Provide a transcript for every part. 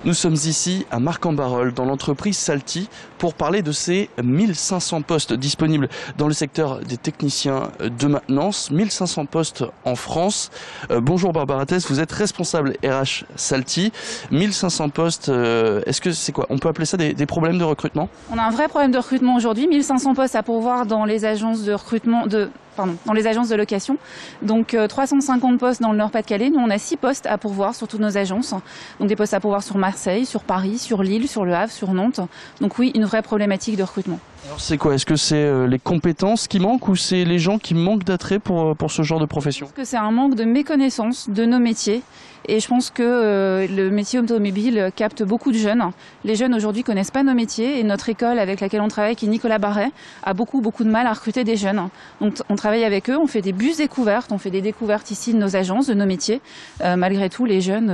Nous sommes ici à Marcq-en-Barœul, dans l'entreprise Salty, pour parler de ces 1500 postes disponibles dans le secteur des techniciens de maintenance. 1500 postes en France. Bonjour Barbara Tess, vous êtes responsable RH Salty. 1500 postes, est-ce que c'est quoi? On peut appeler ça des problèmes de recrutement? On a un vrai problème de recrutement aujourd'hui. 1500 postes à pourvoir dans les agences de recrutement dans les agences de location. Donc 350 postes dans le Nord-Pas-de-Calais. Nous, on a 6 postes à pourvoir sur toutes nos agences. Donc des postes à pourvoir sur Marseille, sur Paris, sur Lille, sur Le Havre, sur Nantes. Donc oui, une vraie problématique de recrutement. Alors c'est quoi? Est-ce que c'est les compétences qui manquent ou c'est les gens qui manquent d'attrait pour ce genre de profession? Je pense que c'est un manque de méconnaissance de nos métiers. Et je pense que le métier automobile capte beaucoup de jeunes. Les jeunes aujourd'hui connaissent pas nos métiers et notre école avec laquelle on travaille, qui est Nicolas Barret, a beaucoup de mal à recruter des jeunes. Donc on travaille avec eux, on fait des bus découvertes, on fait des découvertes ici de nos agences, de nos métiers. Malgré tout, les jeunes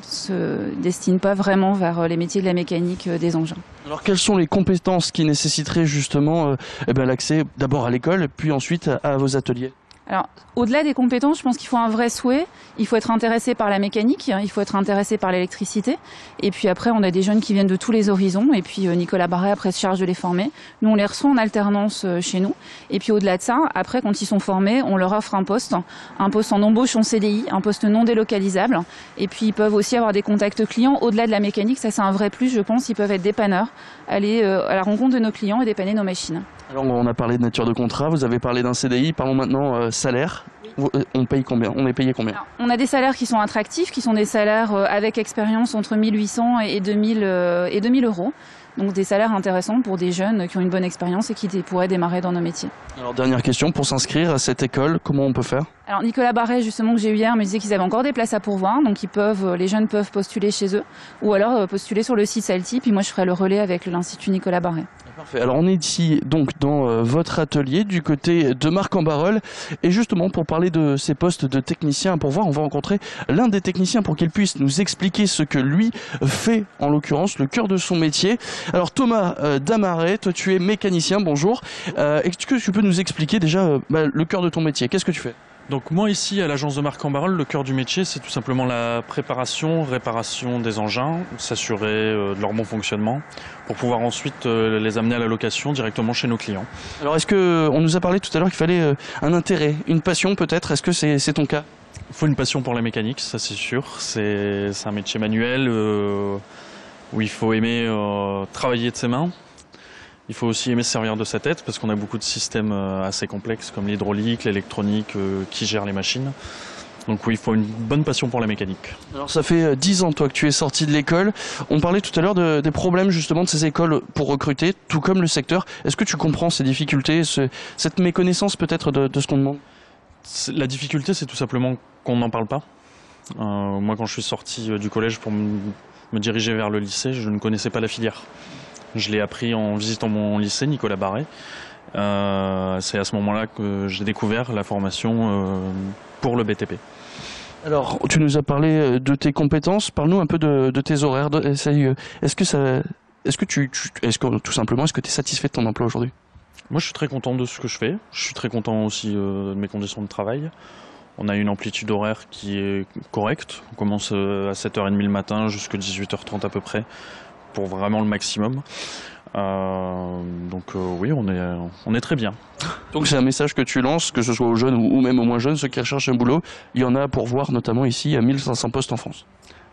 se destinent pas vraiment vers les métiers de la mécanique des engins. Alors quelles sont les compétences qui nécessiteraient justement l'accès d'abord à l'école puis ensuite à vos ateliers? Alors, au-delà des compétences, je pense qu'il faut un vrai souhait. Il faut être intéressé par la mécanique, il faut être intéressé par l'électricité. Et puis après, on a des jeunes qui viennent de tous les horizons. Et puis Nicolas Barret, après, se charge de les former. Nous, on les reçoit en alternance chez nous. Et puis au-delà de ça, après, quand ils sont formés, on leur offre un poste en embauche en CDI, un poste non délocalisable. Et puis ils peuvent aussi avoir des contacts clients. Au-delà de la mécanique, ça c'est un vrai plus, je pense. Ils peuvent être dépanneurs, aller à la rencontre de nos clients et dépanner nos machines. Alors on a parlé de nature de contrat, vous avez parlé d'un CDI, parlons maintenant salaire. On paye combien? On est payé combien? Alors, on a des salaires qui sont attractifs, qui sont des salaires avec expérience entre 1800 et 2000 euros. Donc des salaires intéressants pour des jeunes qui ont une bonne expérience et qui pourraient démarrer dans nos métiers. Alors dernière question, pour s'inscrire à cette école, comment on peut faire? Alors Nicolas Barret, justement, que j'ai eu hier, me disait qu'ils avaient encore des places à pourvoir, donc les jeunes peuvent postuler chez eux, ou alors postuler sur le site Salty, puis moi je ferai le relais avec l'Institut Nicolas Barret. Parfait. Alors on est ici donc dans votre atelier du côté de Marcq-en-Barœul et justement pour parler de ces postes de techniciens à pourvoir, on va rencontrer l'un des techniciens pour qu'il puisse nous expliquer ce que lui fait, en l'occurrence le cœur de son métier. Alors Thomas Damaret, toi tu es mécanicien, bonjour. Est-ce que tu peux nous expliquer déjà le cœur de ton métier? Qu'est-ce que tu fais? Donc moi ici à l'agence de Marcq-en-Barœul, le cœur du métier c'est tout simplement la préparation, réparation des engins, s'assurer de leur bon fonctionnement pour pouvoir ensuite les amener à la location directement chez nos clients. Alors est-ce que on nous a parlé tout à l'heure qu'il fallait un intérêt, une passion peut-être, est-ce que c'est ton cas? Il faut une passion pour la mécanique, ça c'est sûr, c'est un métier manuel où il faut aimer travailler de ses mains. Il faut aussi aimer se servir de sa tête parce qu'on a beaucoup de systèmes assez complexes comme l'hydraulique, l'électronique qui gèrent les machines. Donc oui, il faut une bonne passion pour la mécanique. Alors ça fait 10 ans toi que tu es sorti de l'école. On parlait tout à l'heure des problèmes justement de ces écoles pour recruter, tout comme le secteur. Est-ce que tu comprends ces difficultés, cette méconnaissance peut-être de ce qu'on demande? La difficulté c'est tout simplement qu'on n'en parle pas. Moi quand je suis sorti du collège pour me diriger vers le lycée, je ne connaissais pas la filière. Je l'ai appris en visitant mon lycée, Nicolas Barret. C'est à ce moment-là que j'ai découvert la formation pour le BTP. Alors, tu nous as parlé de tes compétences. Parle-nous un peu de tes horaires. Est-ce que tout simplement, est-ce que tu es satisfait de ton emploi aujourd'hui? Moi, je suis très content de ce que je fais. Je suis très content aussi de mes conditions de travail. On a une amplitude horaire qui est correcte. On commence à 7h30 le matin jusqu'à 18h30 à peu près, pour vraiment le maximum. Oui, on est très bien. Donc c'est un message que tu lances, que ce soit aux jeunes ou même aux moins jeunes, ceux qui recherchent un boulot, il y en a pour voir notamment ici à 1500 postes en France.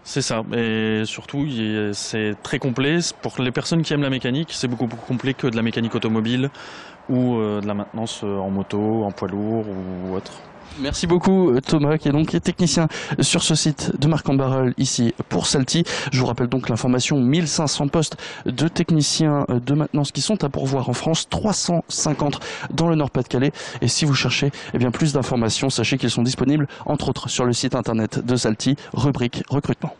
C'est ça, et surtout c'est très complet. Pour les personnes qui aiment la mécanique, c'est beaucoup plus complet que de la mécanique automobile ou de la maintenance en moto, en poids lourd ou autre. Merci beaucoup Thomas qui est donc technicien sur ce site de Marcq-en-Barœul ici pour Salty. Je vous rappelle donc l'information, 1500 postes de techniciens de maintenance qui sont à pourvoir en France, 350 dans le Nord-Pas-de-Calais. Et si vous cherchez plus d'informations, sachez qu'ils sont disponibles entre autres sur le site internet de Salty, rubrique recrutement.